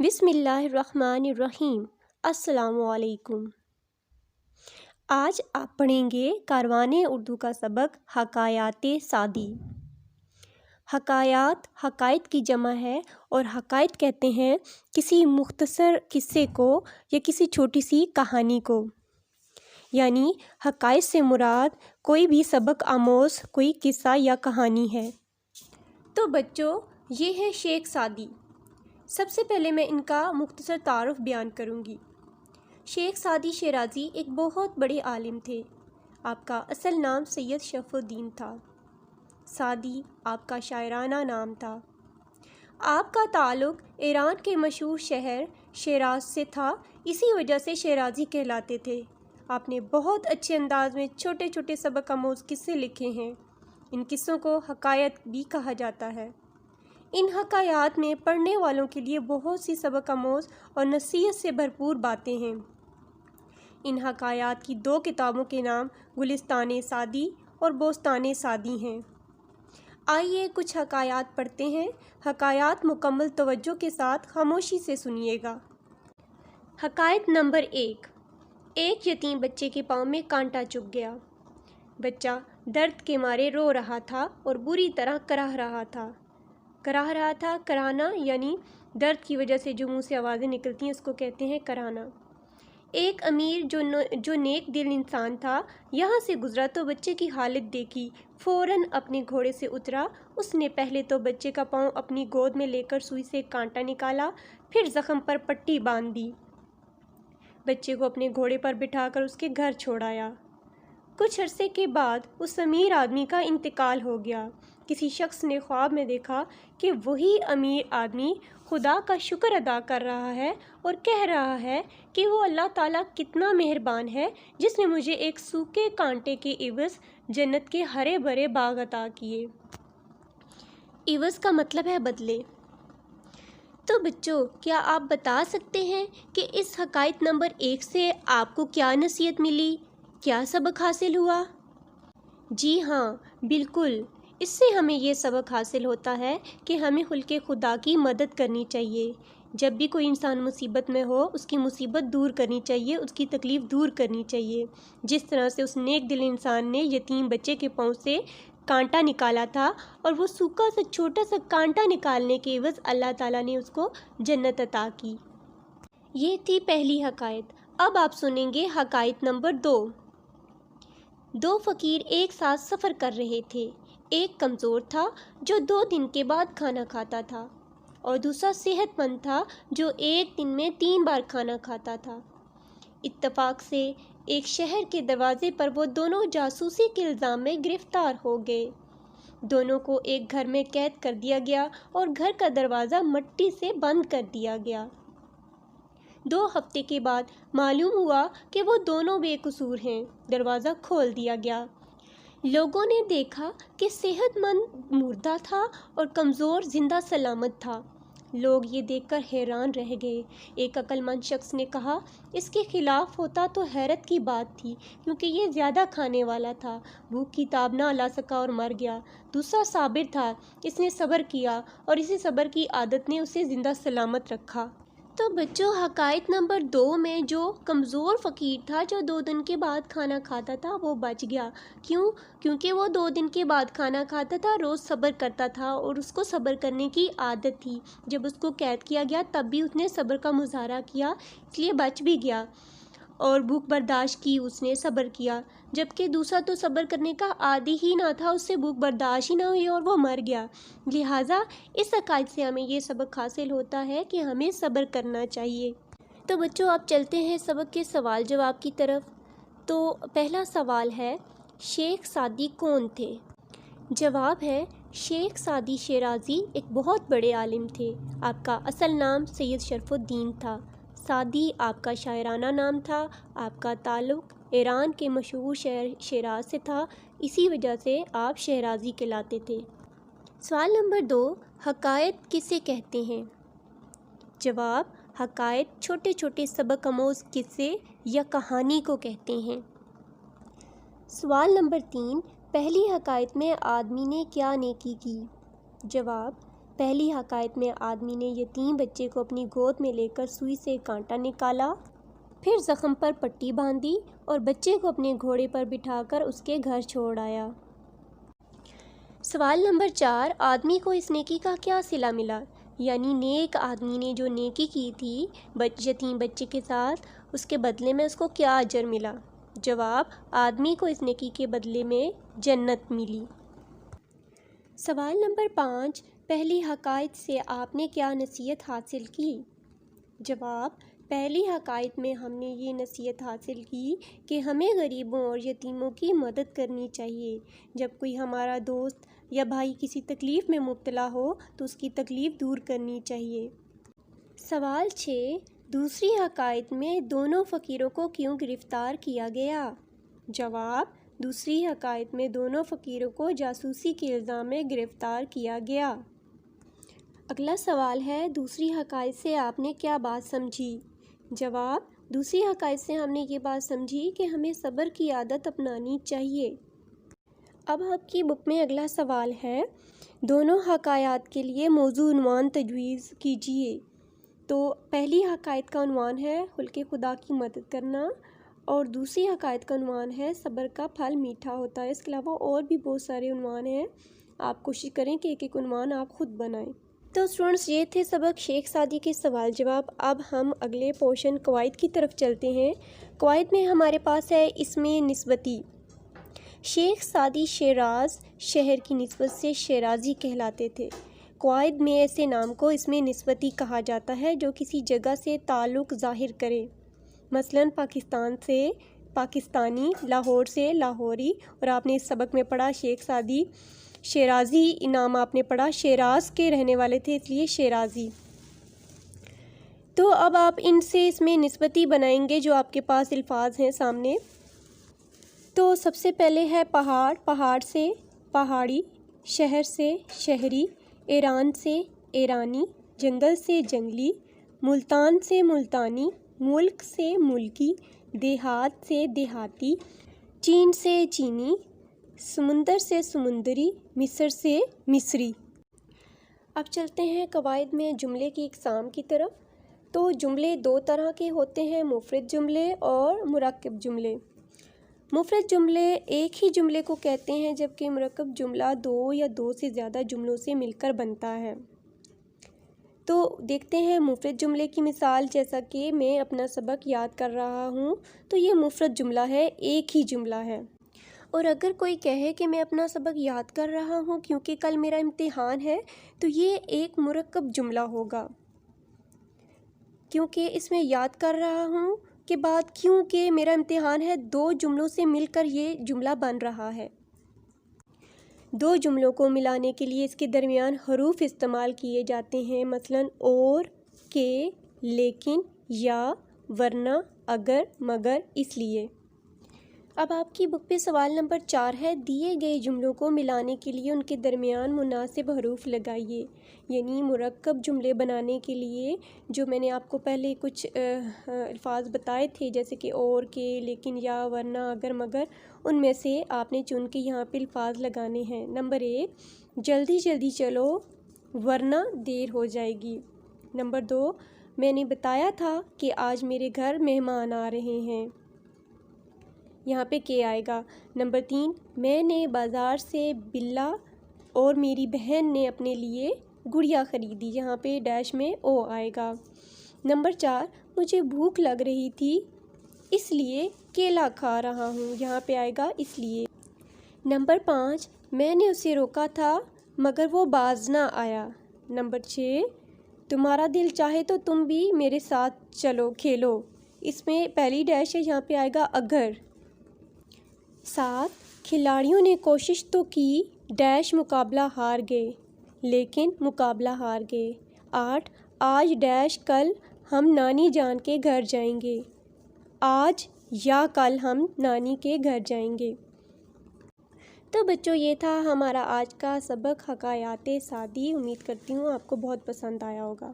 بسم اللہ الرحمن الرحیم۔ السلام علیکم۔ آج آپ پڑھیں گے کاروان اردو کا سبق حکایات سعدی۔ حکایات حقائق کی جمع ہے اور حقائق کہتے ہیں کسی مختصر قصے کو یا کسی چھوٹی سی کہانی کو، یعنی حقائق سے مراد کوئی بھی سبق آموز کوئی قصہ یا کہانی ہے۔ تو بچوں، یہ ہے شیخ سعدی۔ سب سے پہلے میں ان کا مختصر تعارف بیان کروں گی۔ شیخ سعدی شیرازی ایک بہت بڑے عالم تھے۔ آپ کا اصل نام سید شرف الدین تھا۔ سعدی آپ کا شاعرانہ نام تھا۔ آپ کا تعلق ایران کے مشہور شہر شیراز سے تھا، اسی وجہ سے شیرازی کہلاتے تھے۔ آپ نے بہت اچھے انداز میں چھوٹے چھوٹے سبق آموز قصے لکھے ہیں۔ ان قصوں کو حکایت بھی کہا جاتا ہے۔ ان حکایات میں پڑھنے والوں کے لیے بہت سی سبق آموز اور نصیحت سے بھرپور باتیں ہیں۔ ان حکایات کی 2 کتابوں کے نام گلستان سعدی اور بوستان سعدی ہیں۔ آئیے کچھ حکایات پڑھتے ہیں۔ حکایات مکمل توجہ کے ساتھ خاموشی سے سنیے گا۔ حکایت نمبر 1۔ ایک یتیم بچے کے پاؤں میں کانٹا چبھ گیا۔ بچہ درد کے مارے رو رہا تھا اور بری طرح کراہ رہا تھا۔ کراہنا یعنی درد کی وجہ سے جو منہ سے آوازیں نکلتی ہیں اس کو کہتے ہیں کراہنا۔ ایک امیر جو نیک دل انسان تھا یہاں سے گزرا تو بچے کی حالت دیکھی، فوراً اپنے گھوڑے سے اترا۔ اس نے پہلے تو بچے کا پاؤں اپنی گود میں لے کر سوئی سے کانٹا نکالا، پھر زخم پر پٹی باندھ دی۔ بچے کو اپنے گھوڑے پر بٹھا کر اس کے گھر چھوڑ آیا۔ کچھ عرصے کے بعد اس امیر آدمی کا انتقال ہو گیا۔ کسی شخص نے خواب میں دیکھا کہ وہی امیر آدمی خدا کا شکر ادا کر رہا ہے اور کہہ رہا ہے کہ وہ اللہ تعالیٰ کتنا مہربان ہے جس نے مجھے ایک سوکھے کانٹے کے عوض جنت کے ہرے بھرے باغ عطا کیے۔ عوض کا مطلب ہے بدلے۔ تو بچوں، کیا آپ بتا سکتے ہیں کہ اس حکایت نمبر 1 سے آپ کو کیا نصیحت ملی، کیا سبق حاصل ہوا؟ جی ہاں، بالکل۔ اس سے ہمیں یہ سبق حاصل ہوتا ہے کہ ہمیں خلق خدا کی مدد کرنی چاہیے۔ جب بھی کوئی انسان مصیبت میں ہو اس کی مصیبت دور کرنی چاہیے، اس کی تکلیف دور کرنی چاہیے۔ جس طرح سے اس نیک دل انسان نے یتیم بچے کے پاؤں سے کانٹا نکالا تھا اور وہ سوکھا سا چھوٹا سا کانٹا نکالنے کے عوض اللہ تعالیٰ نے اس کو جنت عطا کی۔ یہ تھی پہلی حکایت۔ اب آپ سنیں گے حکایت نمبر 2۔ 2 فقیر ایک ساتھ سفر کر رہے تھے۔ ایک کمزور تھا جو 2 دن کے بعد کھانا کھاتا تھا اور دوسرا صحت مند تھا جو ایک دن میں 3 بار کھانا کھاتا تھا۔ اتفاق سے ایک شہر کے دروازے پر وہ دونوں جاسوسی کے الزام میں گرفتار ہو گئے۔ دونوں کو ایک گھر میں قید کر دیا گیا اور گھر کا دروازہ مٹی سے بند کر دیا گیا۔ 2 ہفتے کے بعد معلوم ہوا کہ وہ دونوں بے قصور ہیں۔ دروازہ کھول دیا گیا۔ لوگوں نے دیکھا کہ صحت مند مردہ تھا اور کمزور زندہ سلامت تھا۔ لوگ یہ دیکھ کر حیران رہ گئے۔ ایک عقل مند شخص نے کہا، اس کے خلاف ہوتا تو حیرت کی بات تھی کیونکہ یہ زیادہ کھانے والا تھا، بھوک کی تاب نہ لا سکا اور مر گیا۔ دوسرا صابر تھا، اس نے صبر کیا اور اسی صبر کی عادت نے اسے زندہ سلامت رکھا۔ تو بچوں، حکایت نمبر 2 میں جو کمزور فقیر تھا جو 2 دن کے بعد کھانا کھاتا تھا وہ بچ گیا۔ کیونکہ وہ 2 دن کے بعد کھانا کھاتا تھا، روز صبر کرتا تھا اور اس کو صبر کرنے کی عادت تھی۔ جب اس کو قید کیا گیا تب بھی اس نے صبر کا مظاہرہ کیا، اس لیے بچ بھی گیا اور بھوک برداشت کی، اس نے صبر کیا۔ جبکہ دوسرا تو صبر کرنے کا عادی ہی نہ تھا، اس سے بھوک برداشت ہی نہ ہوئی اور وہ مر گیا۔ لہٰذا اس حکایت سے ہمیں یہ سبق حاصل ہوتا ہے کہ ہمیں صبر کرنا چاہیے۔ تو بچوں، آپ چلتے ہیں سبق کے سوال جواب کی طرف۔ تو پہلا سوال ہے، شیخ سعدی کون تھے؟ جواب ہے، شیخ سعدی شیرازی ایک بہت بڑے عالم تھے۔ آپ کا اصل نام سید شرف الدین تھا۔ سعدی آپ کا شاعرانہ نام تھا۔ آپ کا تعلق ایران کے مشہور شہر شیراز سے تھا، اسی وجہ سے آپ شیرازی کہلاتے تھے۔ سوال نمبر 2، حکایت کسے کہتے ہیں؟ جواب، حکایت چھوٹے چھوٹے سبق آموز قصے یا کہانی کو کہتے ہیں۔ سوال نمبر 3، پہلی حکایت میں آدمی نے کیا نیکی کی؟ جواب، پہلی حکایت میں آدمی نے یتیم بچے کو اپنی گود میں لے کر سوئی سے کانٹا نکالا، پھر زخم پر پٹی باندھی اور بچے کو اپنے گھوڑے پر بٹھا کر اس کے گھر چھوڑ آیا۔ سوال نمبر 4، آدمی کو اس نیکی کا کیا صلہ ملا؟ یعنی نیک آدمی نے جو نیکی کی تھی یتیم بچے کے ساتھ، اس کے بدلے میں اس کو کیا اجر ملا؟ جواب، آدمی کو اس نیکی کے بدلے میں جنت ملی۔ سوال نمبر 5، پہلی حکایت سے آپ نے کیا نصیحت حاصل کی؟ جواب، پہلی حکایت میں ہم نے یہ نصیحت حاصل کی کہ ہمیں غریبوں اور یتیموں کی مدد کرنی چاہیے۔ جب کوئی ہمارا دوست یا بھائی کسی تکلیف میں مبتلا ہو تو اس کی تکلیف دور کرنی چاہیے۔ سوال 6، دوسری حکایت میں دونوں فقیروں کو کیوں گرفتار کیا گیا؟ جواب، دوسری حکایت میں دونوں فقیروں کو جاسوسی کے الزام میں گرفتار کیا گیا۔ اگلا سوال ہے، دوسری حکایت سے آپ نے کیا بات سمجھی؟ جواب، دوسری حکایت سے ہم نے یہ بات سمجھی کہ ہمیں صبر کی عادت اپنانی چاہیے۔ اب آپ کی بک میں اگلا سوال ہے، دونوں حکایات کے لیے موضوع عنوان تجویز کیجیے۔ تو پہلی حکایت کا عنوان ہے خلق خدا کی مدد کرنا، اور دوسری حکایت کا عنوان ہے صبر کا پھل میٹھا ہوتا ہے۔ اس کے علاوہ اور بھی بہت سارے عنوان ہیں، آپ کوشش کریں کہ ایک ایک عنوان آپ خود بنائیں۔ تو اسٹوڈنٹس، یہ تھے سبق شیخ سعدی کے سوال جواب۔ اب ہم اگلے پورشن قواعد کی طرف چلتے ہیں۔ قواعد میں ہمارے پاس ہے اسم نسبتی۔ شیخ سعدی شیراز شہر کی نسبت سے شیرازی کہلاتے تھے۔ قواعد میں ایسے نام کو اسم نسبتی کہا جاتا ہے جو کسی جگہ سے تعلق ظاہر کرے، مثلاً پاکستان سے پاکستانی، لاہور سے لاہوری، اور آپ نے اس سبق میں پڑھا شیخ سعدی شیرازی نام آپ نے پڑھا، شیراز کے رہنے والے تھے اس لیے شیرازی۔ تو اب آپ ان سے اس میں نسبتی بنائیں گے جو آپ کے پاس الفاظ ہیں سامنے۔ تو سب سے پہلے ہے پہاڑ، پہاڑ سے پہاڑی، شہر سے شہری، ایران سے ایرانی، جنگل سے جنگلی، ملتان سے ملتانی، ملک سے ملکی، دیہات سے دیہاتی، چین سے چینی، سمندر سے سمندری، مصر سے مصری۔ اب چلتے ہیں قواعد میں جملے کی اقسام کی طرف۔ تو جملے دو طرح کے ہوتے ہیں، مفرد جملے اور مرکب جملے۔ مفرد جملے ایک ہی جملے کو کہتے ہیں، جبکہ مرکب جملہ دو یا دو سے زیادہ جملوں سے مل کر بنتا ہے۔ تو دیکھتے ہیں مفرد جملے کی مثال، جیسا کہ میں اپنا سبق یاد کر رہا ہوں تو یہ مفرد جملہ ہے، ایک ہی جملہ ہے۔ اور اگر کوئی کہے کہ میں اپنا سبق یاد کر رہا ہوں کیونکہ کل میرا امتحان ہے، تو یہ ایک مرکب جملہ ہوگا، کیونکہ اس میں یاد کر رہا ہوں کے بعد کیونکہ میرا امتحان ہے، دو جملوں سے مل کر یہ جملہ بن رہا ہے۔ دو جملوں کو ملانے کے لیے اس کے درمیان حروف استعمال کیے جاتے ہیں، مثلاً اور، کہ، لیکن، یا، ورنہ، اگر، مگر، اس لیے۔ اب آپ کی بک پہ سوال نمبر 4 ہے، دیے گئے جملوں کو ملانے کے لیے ان کے درمیان مناسب حروف لگائیے۔ یعنی مرکب جملے بنانے کے لیے جو میں نے آپ کو پہلے کچھ الفاظ بتائے تھے، جیسے کہ اور، کہ، لیکن، یا، ورنہ، اگر، مگر، ان میں سے آپ نے چن کے یہاں پہ الفاظ لگانے ہیں۔ نمبر 1، جلدی جلدی چلو ورنہ دیر ہو جائے گی۔ نمبر 2، میں نے بتایا تھا کہ آج میرے گھر مہمان آ رہے ہیں، یہاں پہ کہ آئے گا۔ نمبر 3، میں نے بازار سے بلا اور میری بہن نے اپنے لیے گڑیا خریدی، یہاں پہ ڈیش میں او آئے گا۔ نمبر 4، مجھے بھوک لگ رہی تھی اس لیے کیلا کھا رہا ہوں، یہاں پہ آئے گا اس لیے۔ نمبر 5، میں نے اسے روکا تھا مگر وہ باز نہ آیا۔ نمبر 6، تمہارا دل چاہے تو تم بھی میرے ساتھ چلو کھیلو، اس میں پہلی ڈیش ہے، یہاں پہ آئے گا اگر۔ 7، کھلاڑیوں نے کوشش تو کی ڈیش مقابلہ ہار گئے، لیکن مقابلہ ہار گئے۔ 8، آج ڈیش کل ہم نانی جان کے گھر جائیں گے، آج یا کل ہم نانی کے گھر جائیں گے۔ تو بچوں، یہ تھا ہمارا آج کا سبق حکایات سعدی۔ امید کرتی ہوں آپ کو بہت پسند آیا ہوگا۔